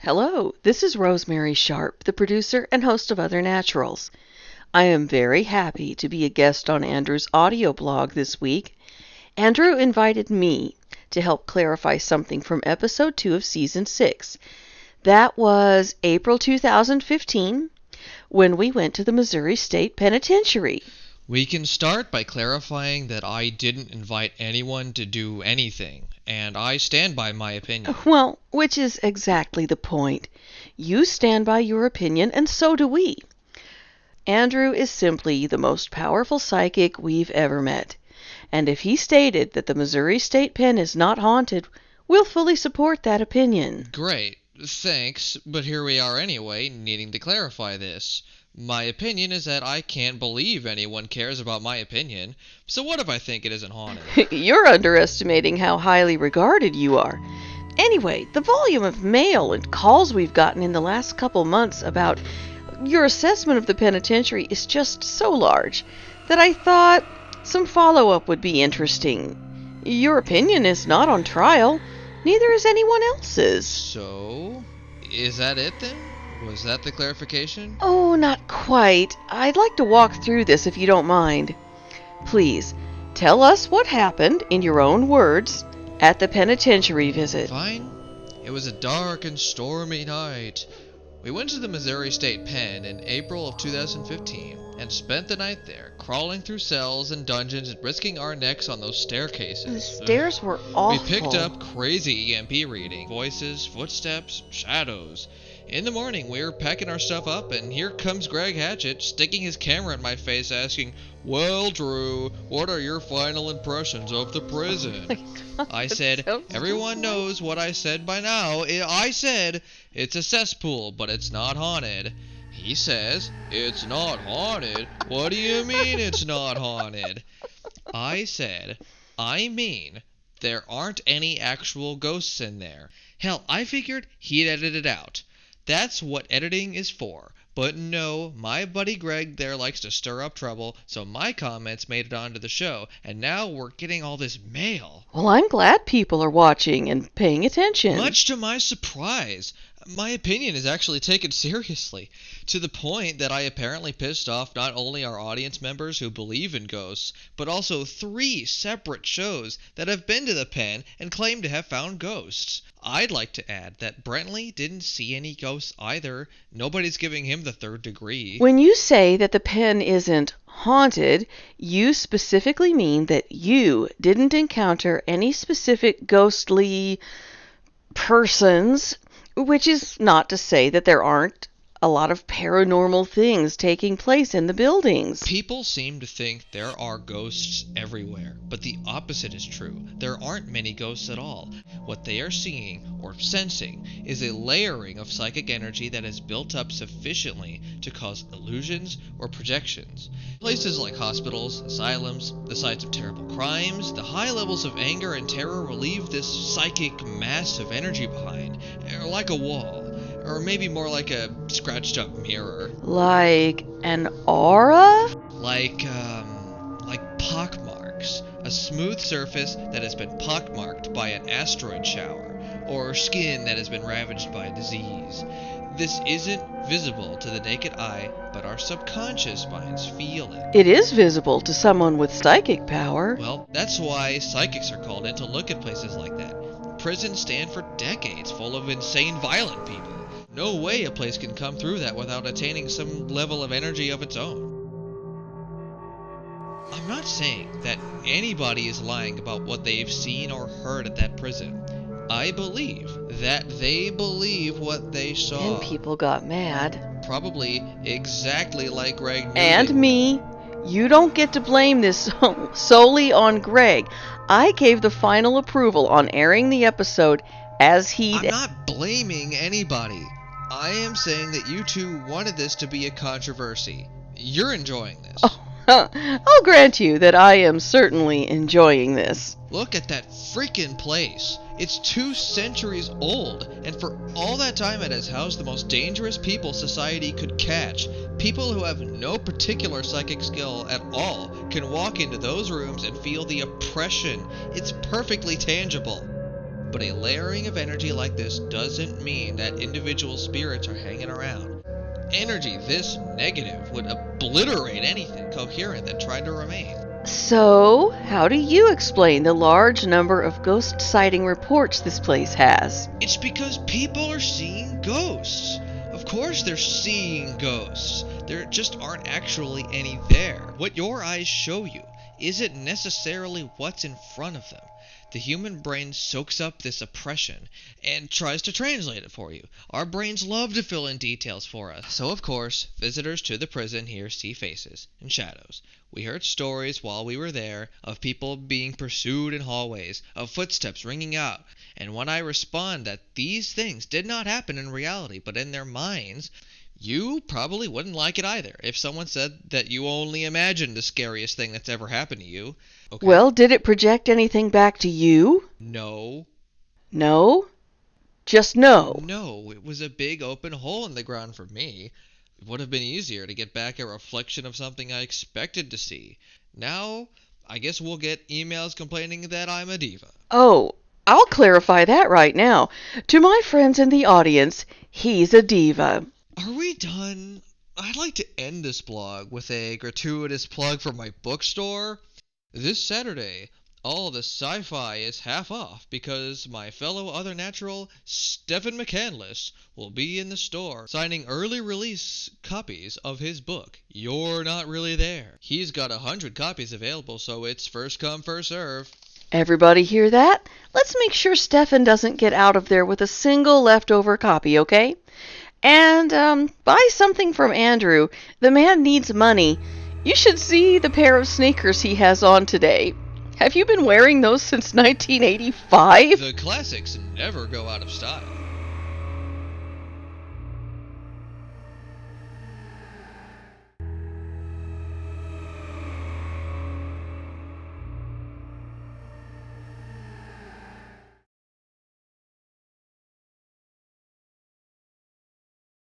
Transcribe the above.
Hello, this is Rosemary Sharp, the producer and host of Othernaturals. I am very happy to be a guest on Andrew's audio blog this week. Andrew invited me to help clarify something from episode 2 of season 6. That was April 2015, when we went to the Missouri State Penitentiary. We can start by clarifying that I didn't invite anyone to do anything, and I stand by my opinion. Well, which is exactly the point. You stand by your opinion, and so do we. Andrew is simply the most powerful psychic we've ever met. And if he stated that the Missouri State Penn is not haunted, we'll fully support that opinion. Great, thanks, but here we are anyway, needing to clarify this. My opinion is that I can't believe anyone cares about my opinion, so what if I think it isn't haunted? You're underestimating how highly regarded you are. Anyway, the volume of mail and calls we've gotten in the last couple months about your assessment of the penitentiary is just so large that I thought some follow-up would be interesting. Your opinion is not on trial, neither is anyone else's. So, is that it then? Was that the clarification? Oh, not quite. I'd like to walk through this if you don't mind. Please, tell us what happened, in your own words, at the penitentiary visit. Fine. It was a dark and stormy night. We went to the Missouri State Penn in April of 2015 and spent the night there, crawling through cells and dungeons and risking our necks on those staircases. The stairs were awful. We picked up crazy EMP reading, voices, footsteps, shadows. In the morning, we were packing our stuff up, and here comes Greg Hatchett, sticking his camera in my face, asking, "Well, Drew, what are your final impressions of the prison?" I said, "Everyone knows what I said by now. I said, it's a cesspool, but it's not haunted." He says, "It's not haunted? What do you mean it's not haunted?" I said, "I mean, there aren't any actual ghosts in there." Hell, I figured he'd edit it out. That's what editing is for. But no, my buddy Greg there likes to stir up trouble, so my comments made it onto the show, and now we're getting all this mail. Well, I'm glad people are watching and paying attention. Much to my surprise, my opinion is actually taken seriously, to the point that I apparently pissed off not only our audience members who believe in ghosts, but also 3 separate shows that have been to the Penn and claim to have found ghosts. I'd like to add that Brentley didn't see any ghosts either. Nobody's giving him the 3rd degree. When you say that the Penn isn't haunted, you specifically mean that you didn't encounter any specific ghostly persons, which is not to say that there aren't a lot of paranormal things taking place in the buildings. People seem to think there are ghosts everywhere, but the opposite is true. There aren't many ghosts at all. What they are seeing or sensing is a layering of psychic energy that is built up sufficiently to cause illusions or projections. Places like hospitals, asylums, the sites of terrible crimes, the high levels of anger and terror will leave this psychic mass of energy behind, like a wall. Or maybe more like a scratched up mirror. Like an aura? Like pockmarks. A smooth surface that has been pockmarked by an asteroid shower. Or skin that has been ravaged by disease. This isn't visible to the naked eye, but our subconscious minds feel it. It is visible to someone with psychic power. Well, that's why psychics are called in to look at places like that. Prisons stand for decades full of insane, violent people. No way a place can come through that without attaining some level of energy of its own. I'm not saying that anybody is lying about what they've seen or heard at that prison. I believe that they believe what they saw. And people got mad. Probably exactly like Greg knew. And me. You don't get to blame this solely on Greg. I gave the final approval on airing the episode as he... I'm not blaming anybody. I am saying that you two wanted this to be a controversy. You're enjoying this. I'll grant you that I am certainly enjoying this. Look at that freaking place. It's 2 centuries old, and for all that time it has housed the most dangerous people society could catch. People who have no particular psychic skill at all can walk into those rooms and feel the oppression. It's perfectly tangible. But a layering of energy like this doesn't mean that individual spirits are hanging around. Energy this negative would obliterate anything coherent that tried to remain. So, how do you explain the large number of ghost sighting reports this place has? It's because people are seeing ghosts. Of course they're seeing ghosts. There just aren't actually any there. What your eyes show you isn't necessarily what's in front of them. The human brain soaks up this oppression and tries to translate it for you. Our brains love to fill in details for us. So, of course, visitors to the prison here see faces and shadows. We heard stories while we were there of people being pursued in hallways, of footsteps ringing out. And when I respond that these things did not happen in reality but in their minds, you probably wouldn't like it either if someone said that you only imagined the scariest thing that's ever happened to you. Okay. Well, did it project anything back to you? No. No? Just no? No, it was a big open hole in the ground for me. It would have been easier to get back a reflection of something I expected to see. Now, I guess we'll get emails complaining that I'm a diva. Oh, I'll clarify that right now. To my friends in the audience, he's a diva. Are we done? I'd like to end this blog with a gratuitous plug for my bookstore. This Saturday, all the sci-fi is half off because my fellow Othernatural, Stephen McCandless, will be in the store signing early release copies of his book, You're Not Really There. He's got 100 copies available, so it's first come, first serve. Everybody hear that? Let's make sure Stefan doesn't get out of there with a single leftover copy, okay? And buy something from Andrew. The man needs money. You should see the pair of sneakers he has on today. Have you been wearing those since 1985? The classics never go out of style.